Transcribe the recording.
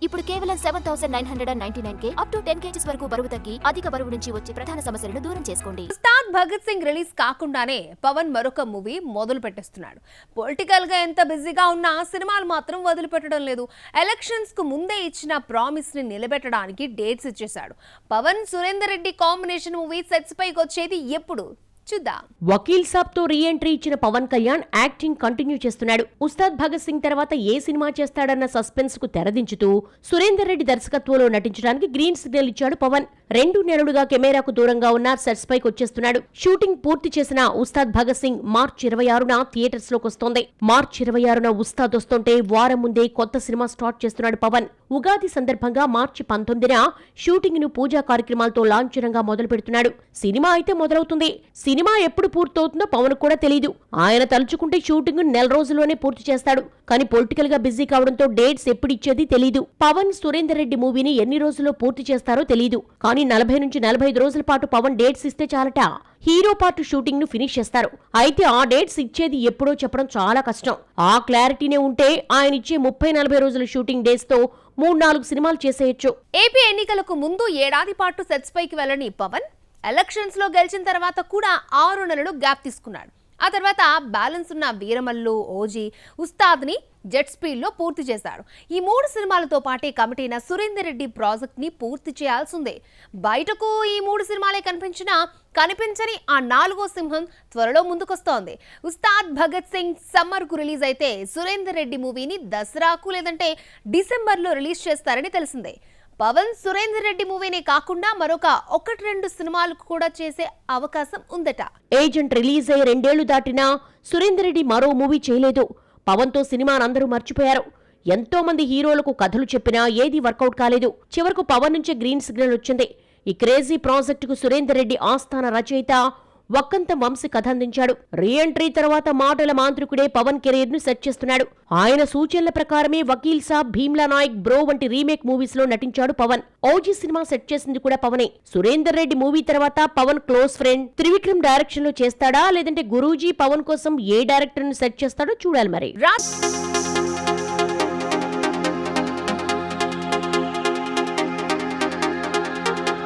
ఇప్పుడు కేవలం 7,999 up to 10 kgs వరకు బరువు తగ్గి అధిక బరువు నుంచి వచ్చే ప్రధాన సమస్యలను దూరం చేసుకోండి. ఉస్తాద్ భగత్ సింగ్ రిలీజ్ కాకుండానే పవన్ మరొక మూవీ మొదలు పెట్టేస్తున్నాడు. పొలిటికల్ గా ఎంత బిజీగా ఉన్నా సినిమాలు మాత్రం వదిలిపెట్టడం లేదు. ఎలక్షన్స్ కు ముందే ఇచ్చిన ప్రామిస్ ని నిలబెట్టడానికి డేట్స్ ఇచ్చేశాడు. Pawan Surender Reddy combination movie sets పైకి వచ్చేది ఎప్పుడు చూద్దాం. వకీల్ సాబ్ తో రీ ఎంట్రీ ఇచ్చిన పవన్ కళ్యాణ్ యాక్టింగ్ కంటిన్యూ చేస్తున్నాడు. ఉస్తాద్ భగత్ సింగ్ తర్వాత ఏ సినిమా చేస్తాడన్న సస్పెన్స్ కు తెరదించుతూ సురేందర్ రెడ్డి దర్శకత్వంలో నటించడానికి గ్రీన్ సిగ్నల్ ఇచ్చాడు పవన్. 2 నెలలుగా కెమెరాకు దూరంగా ఉన్న సెట్స్ పైకి వచ్చేస్తున్నాడు. షూటింగ్ పూర్తి చేసిన ఉస్తాద్ భగత్ సింగ్ మార్చి 26న థియేటర్స్ లోకి వస్తోంది. మార్చి 26న ఉస్తాద్ వస్తుంటే వారం ముందే కొత్త సినిమా స్టార్ట్ చేస్తున్నాడు పవన్. ఉగాది సందర్భంగా మార్చి 19న షూటింగ్ ను పూజా కార్యక్రమాలతో లాంఛనంగా మొదలు పెడుతున్నాడు. సినిమా అయితే మొదలవుతుంది. సినిమా ఎప్పుడు పూర్తవుతుందో పవన్ కూడా తెలియదు. ఆయన తలుచుకుంటే షూటింగ్ నెల రోజుల్లోనే పూర్తి చేస్తాడు. కానీ పొలిటికల్ గా బిజీ కావడంతో డేట్స్ ఎప్పుడు ఇచ్చేది తెలీదు. పవన్ సురేందర్ రెడ్డి మూవీని ఎన్ని రోజుల్లో పూర్తి చేస్తారో తెలీదు. కానీ 40 నుంచి 45 రోజుల పాటు పవన్ డేట్స్ ఇస్తే చాలట. హీరో పార్ట్ షూటింగ్ ను ఫినిష్ చేస్తారు. అయితే ఆ డేట్స్ ఇచ్చేది ఎప్పుడో చెప్పడం చాలా కష్టం. ఆ క్లారిటీనే ఉంటే ఆయన ఇచ్చే 30-40 రోజుల షూటింగ్ డేట్స్ తో 3-4 సినిమాలు చేసేయచ్చు. ఏపీ ఎన్నికలకు ముందు ఏడాది పాటు సెట్స్ పైకి వెళ్ళని పవన్ ఎలక్షన్స్ లో గెలిచిన తర్వాత కూడా 6 నెలలు గ్యాప్ తీసుకున్నాడు. ఆ తర్వాత బ్యాలెన్స్ ఉన్న వీరమల్లు, ఓజీ, ఉస్తాద్ ని జెట్ స్పీడ్ లో పూర్తి చేశాడు. ఈ 3 సినిమాలతో పాటే కమిటీన సురేందర్ రెడ్డి ప్రాజెక్ట్ ని పూర్తి చేయాల్సిందే. బయటకు ఈ 3 సినిమాలే కనిపించని ఆ 4వ సింహం త్వరలో ముందుకొస్తోంది. ఉస్తాద్ భగత్ సింగ్ సమ్మర్ కు రిలీజ్ అయితే సురేందర్ రెడ్డి మూవీని దసరాకు లేదంటే డిసెంబర్ లో రిలీజ్ చేస్తారని తెలిసిందే. పవన్ సురేందర్ రెడ్డి మూవీనే కాకుండా మరొక 1-2 సినిమాలకు కూడా చేసే అవకాశం ఉందట. ఏజెంట్ రిలీజ్ అయ్యి 2 ఏళ్లు దాటినా సురేందర్ రెడ్డి మరో మూవీ చేయలేదు. పవన్ తో సినిమాను అందరూ మర్చిపోయారు. ఎంతో మంది హీరోలకు కథలు చెప్పినా ఏది వర్కౌట్ కాలేదు. చివరకు పవన్ నుంచే గ్రీన్ సిగ్నల్ వచ్చింది. ఈ క్రేజీ ప్రాజెక్టుకు సురేందర్ రెడ్డి ఆస్థాన రచయిత వక్కంతం వంశీ కథ అందించాడు. రీ ఎంట్రీ తర్వాత మాటల మాంత్రికుడే పవన్ కెరీర్ ను సెట్ చేస్తున్నాడు. ఆయన సూచనల ప్రకారమే వకీల్ సాబ్, భీమ్లా నాయక్, బ్రో వంటి రీమేక్ మూవీస్ లో నటించాడు పవన్. ఓజీ సినిమా సెట్ చేసింది కూడా పవనే. సురేందర్ రెడ్డి మూవీ తర్వాత Pawan close friend Trivikram direction లో చేస్తాడా లేదంటే గురూజీ పవన్ కోసం ఏ డైరెక్టర్ ను సెట్ చేస్తాడో చూడాలి మరి.